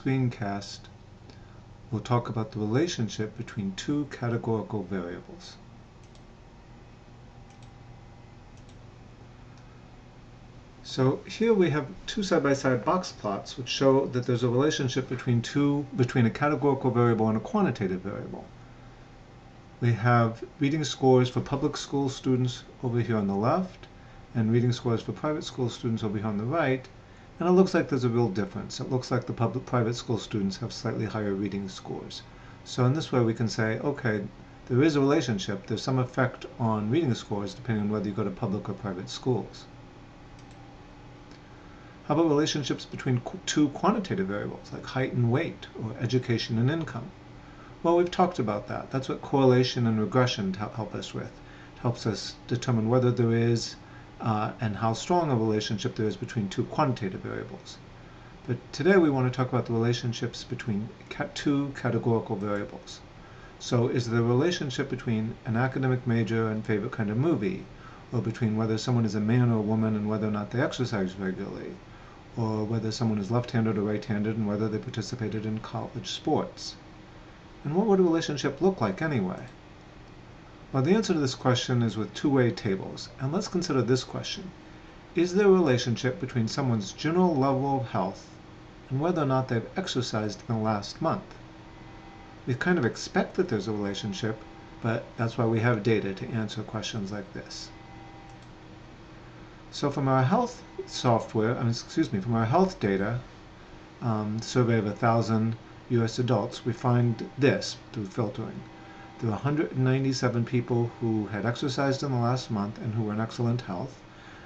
screencast, we'll talk about the relationship between two categorical variables. So here we have two side-by-side box plots which show that there's a relationship between a categorical variable and a quantitative variable. We have reading scores for public school students over here on the left and reading scores for private school students over here on the right, and it looks like there's a real difference. It looks like the private school students have slightly higher reading scores. So in this way we can say, okay, there is a relationship, there's some effect on reading scores depending on whether you go to public or private schools. How about relationships between two quantitative variables like height and weight or education and income? Well, we've talked about that. That's what correlation and regression help us with. It helps us determine whether there is and how strong a relationship there is between two quantitative variables. But today we want to talk about the relationships between two categorical variables. So is there a relationship between an academic major and favorite kind of movie, or between whether someone is a man or a woman and whether or not they exercise regularly, or whether someone is left-handed or right-handed and whether they participated in college sports? And what would a relationship look like anyway? Well, the answer to this question is with two-way tables. And let's consider this question. Is there a relationship between someone's general level of health and whether or not they've exercised in the last month? We kind of expect that there's a relationship, but that's why we have data to answer questions like this. So from our health software, from our health data, survey of 1,000 U.S. adults, we find this through filtering. There were 197 people who had exercised in the last month and who were in excellent health,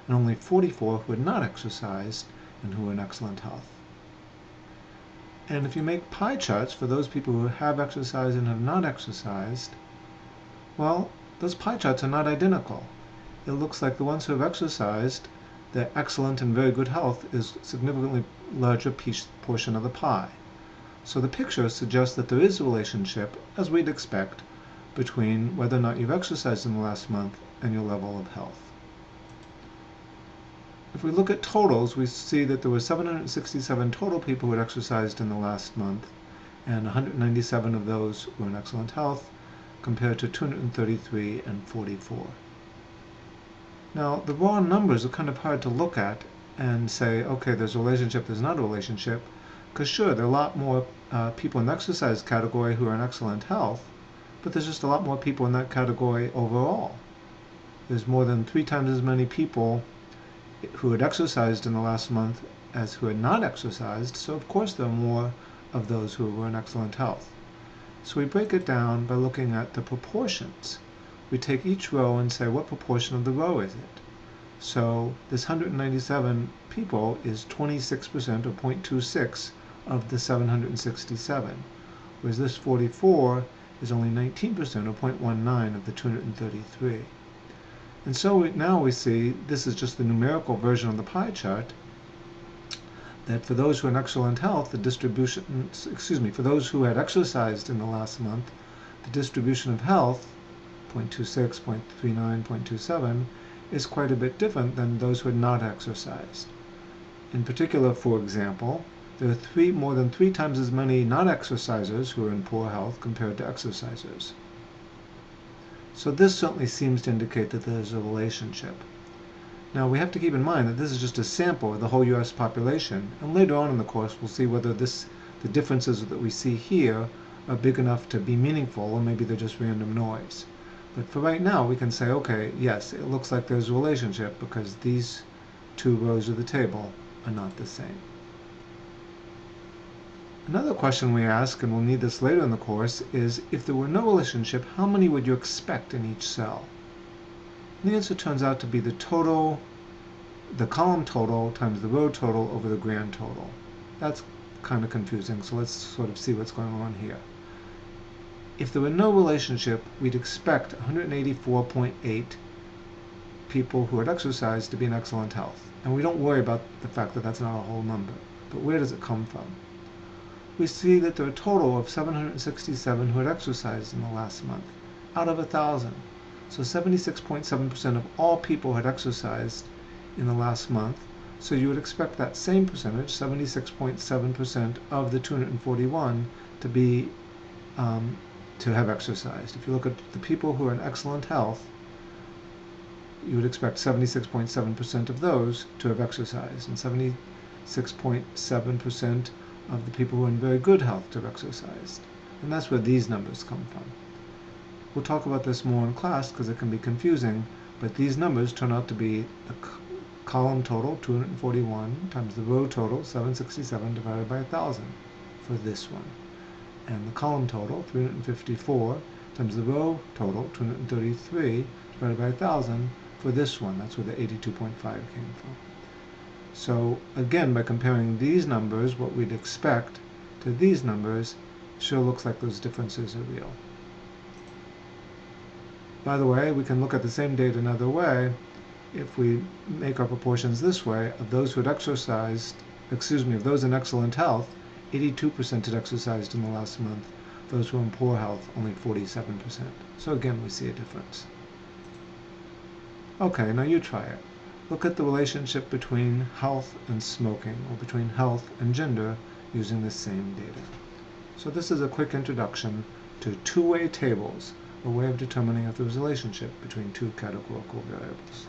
and only 44 who had not exercised and who were in excellent health. And if you make pie charts for those people who have exercised and have not exercised, well, those pie charts are not identical. It looks like the ones who have exercised, their excellent and very good health is a significantly larger portion of the pie. So the picture suggests that there is a relationship, as we'd expect, between whether or not you've exercised in the last month and your level of health. If we look at totals, we see that there were 767 total people who had exercised in the last month, and 197 of those were in excellent health, compared to 233 and 44. Now, the raw numbers are kind of hard to look at and say, okay, there's a relationship, there's not a relationship, because sure, there are a lot more people in the exercise category who are in excellent health, but there's just a lot more people in that category overall. There's more than 3 times as many people who had exercised in the last month as who had not exercised, so of course there are more of those who were in excellent health. So we break it down by looking at the proportions. We take each row and say, what proportion of the row is it? So this 197 people is 26% or 0.26 of the 767, whereas this 44 is only 19% or 0.19 of the 233. And so now we see, this is just the numerical version of the pie chart, that for those who are in excellent health, the distribution, for those who had exercised in the last month, the distribution of health, 0.26, 0.39, 0.27, is quite a bit different than those who had not exercised. In particular, for example, there are more than 3 times as many non-exercisers who are in poor health compared to exercisers. So this certainly seems to indicate that there's a relationship. Now we have to keep in mind that this is just a sample of the whole U.S. population, and later on in the course we'll see whether the differences that we see here are big enough to be meaningful, or maybe they're just random noise. But for right now we can say, okay, yes, it looks like there's a relationship because these 2 rows of the table are not the same. Another question we ask, and we'll need this later in the course, is if there were no relationship, how many would you expect in each cell? And the answer turns out to be the total, the column total times the row total over the grand total. That's kind of confusing, so let's sort of see what's going on here. If there were no relationship, we'd expect 184.8 people who had exercised to be in excellent health. And we don't worry about the fact that that's not a whole number. But where does it come from? We see that there are a total of 767 who had exercised in the last month, out of 1,000. So 76.7% of all people had exercised in the last month, So you would expect that same percentage, 76.7% of the 241, to be to have exercised. If you look at the people who are in excellent health, you would expect 76.7% of those to have exercised, and 76.7% of the people who are in very good health to have exercised. And that's where these numbers come from. We'll talk about this more in class because it can be confusing, but these numbers turn out to be the column total, 241, times the row total, 767, divided by 1,000 for this one. And the column total, 354, times the row total, 233, divided by 1,000 for this one. That's where the 82.5 came from. So again, by comparing these numbers, what we'd expect, to these numbers, sure looks like those differences are real. By the way, we can look at the same data another way. If we make our proportions this way, of those who had exercised, of those in excellent health, 82% had exercised in the last month. Those who were in poor health, only 47%. So again, we see a difference. Okay, now you try it. Look at the relationship between health and smoking, or between health and gender, using the same data. So this is a quick introduction to two-way tables, a way of determining if there is a relationship between two categorical variables.